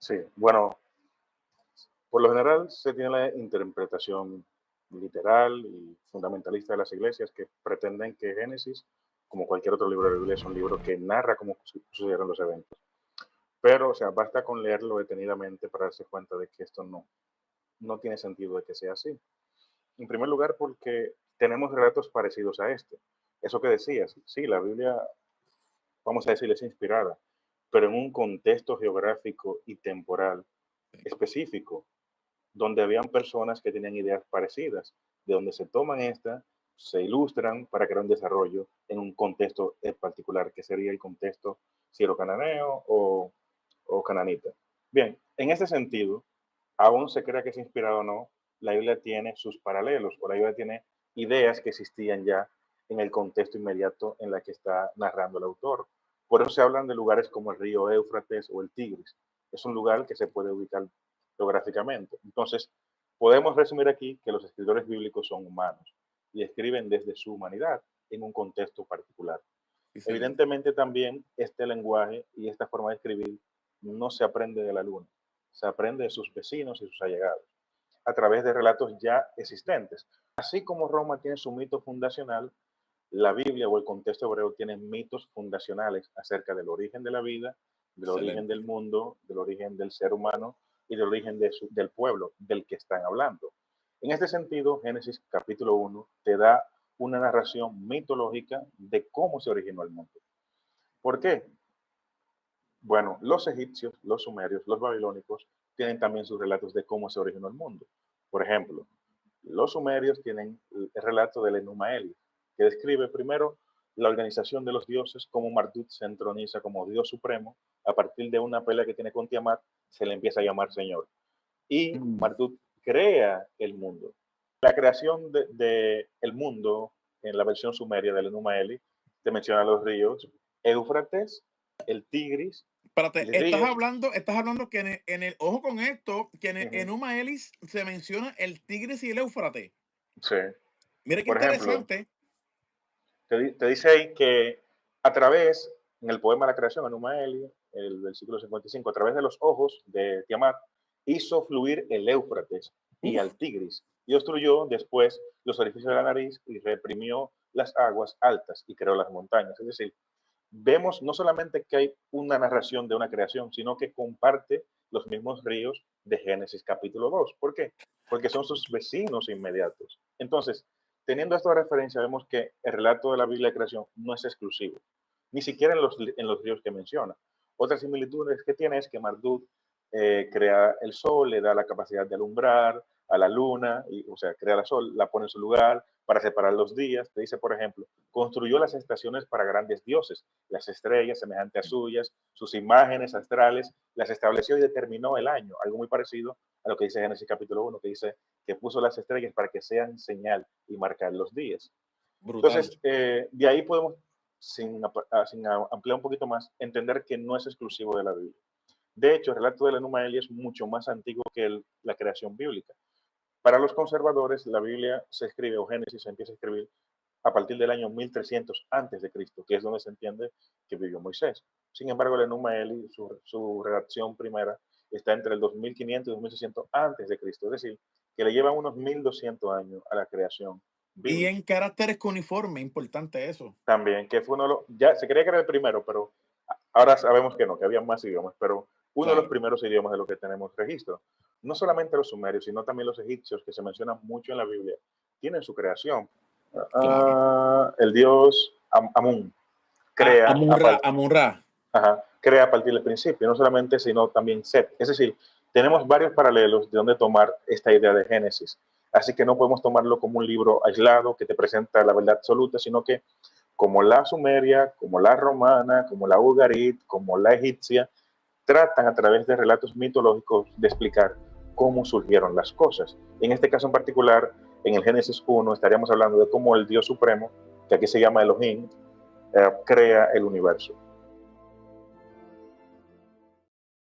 Sí, bueno, por lo general se tiene la interpretación literal y fundamentalista de las iglesias que pretenden que Génesis, como cualquier otro libro de la Biblia, es un libro que narra cómo sucedieron los eventos. Pero, o sea, basta con leerlo detenidamente para darse cuenta de que esto no tiene sentido de que sea así. En primer lugar, porque tenemos relatos parecidos a este. Eso que decías, sí, la Biblia, vamos a decir, es inspirada, pero en un contexto geográfico y temporal específico, donde habían personas que tenían ideas parecidas, de donde se toman esta, se ilustran para crear un desarrollo en un contexto en particular, que sería el contexto ciero-cananeo o cananita. Bien, en este sentido, aún se crea que es inspirado o no, la Biblia tiene sus paralelos, o la Biblia tiene ideas que existían ya en el contexto inmediato en la que está narrando el autor. Por eso se hablan de lugares como el río Éufrates o el Tigris. Es un lugar que se puede ubicar geográficamente. Entonces, podemos resumir aquí que los escritores bíblicos son humanos y escriben desde su humanidad en un contexto particular. Excelente. Evidentemente también este lenguaje y esta forma de escribir no se aprende de la luna, se aprende de sus vecinos y sus allegados, a través de relatos ya existentes. Así como Roma tiene su mito fundacional, la Biblia o el contexto hebreo tiene mitos fundacionales acerca del origen de la vida, del origen Excelente. del mundo, del origen del ser humano y del origen del pueblo del que están hablando. En este sentido, Génesis capítulo 1 te da una narración mitológica de cómo se originó el mundo. ¿Por qué? Bueno, los egipcios, los sumerios, los babilónicos tienen también sus relatos de cómo se originó el mundo. Por ejemplo, los sumerios tienen el relato del Enuma Elish, que describe primero la organización de los dioses, cómo Marduk se entroniza como dios supremo. A partir de una pelea que tiene con Tiamat, se le empieza a llamar señor. Y Mm. Marduk crea el mundo. La creación el mundo, en la versión sumeria del Enuma Elish, te menciona los ríos Éufrates, el Tigris, Espérate, el río. estás hablando que ojo con esto, que en Uh-huh, Enuma Elish se menciona el Tigris y el Éufrates. sí. Mira qué Por ejemplo, interesante. te dice ahí que a través, en el poema La creación, Enuma Elish, el versículo 55, a través de los ojos de Tiamat, hizo fluir el Éufrates y Uf, al Tigris, y obstruyó después los orificios de la nariz y reprimió las aguas altas y creó las montañas. Es decir, vemos no solamente que hay una narración de una creación, sino que comparte los mismos ríos de Génesis capítulo 2. ¿Por qué? Porque son sus vecinos inmediatos. Entonces, teniendo esta referencia, vemos que el relato de la Biblia de creación no es exclusivo, ni siquiera en los ríos que menciona. Otra similitud que tiene es que Marduk crea el sol, le da la capacidad de alumbrar a la luna, y, o sea, crea el sol, la pone en su lugar para separar los días. Te dice, por ejemplo, construyó las estaciones para grandes dioses, las estrellas semejantes a suyas, sus imágenes astrales, las estableció y determinó el año, algo muy parecido a lo que dice Génesis capítulo 1, que dice que puso las estrellas para que sean señal y marcar los días. brutal. Entonces, de ahí podemos, sin ampliar un poquito más, entender que no es exclusivo de la Biblia. De hecho, el relato de la Enuma Elish es mucho más antiguo que la creación bíblica. Para los conservadores, la Biblia se escribe, o Génesis se empieza a escribir a partir del año 1300 antes de Cristo, que es donde se entiende que vivió Moisés. Sin embargo, el Enuma Elish, su redacción primera, está entre el 2500 y 2600 antes de Cristo, es decir, que le llevan unos 1200 años a la creación Y bíblica. en caracteres cuneiforme, importante eso. También, que fue uno de los, ya se creía que era el primero, pero ahora sabemos que no, que había más idiomas, pero uno de los Claro. primeros idiomas de los que tenemos registro. No solamente los sumerios, sino también los egipcios, que se mencionan mucho en la Biblia, tienen su creación. Claro. El dios Amun crea Amunra, Amunra. crea a partir del principio, no solamente, sino también Set. Es decir, tenemos varios paralelos de donde tomar esta idea de Génesis. Así que no podemos tomarlo como un libro aislado que te presenta la verdad absoluta, sino que como la sumeria, como la romana, como la ugarit, como la egipcia, tratan a través de relatos mitológicos de explicar cómo surgieron las cosas. En este caso en particular, en el Génesis 1, estaríamos hablando de cómo el Dios Supremo, que aquí se llama Elohim, crea el universo.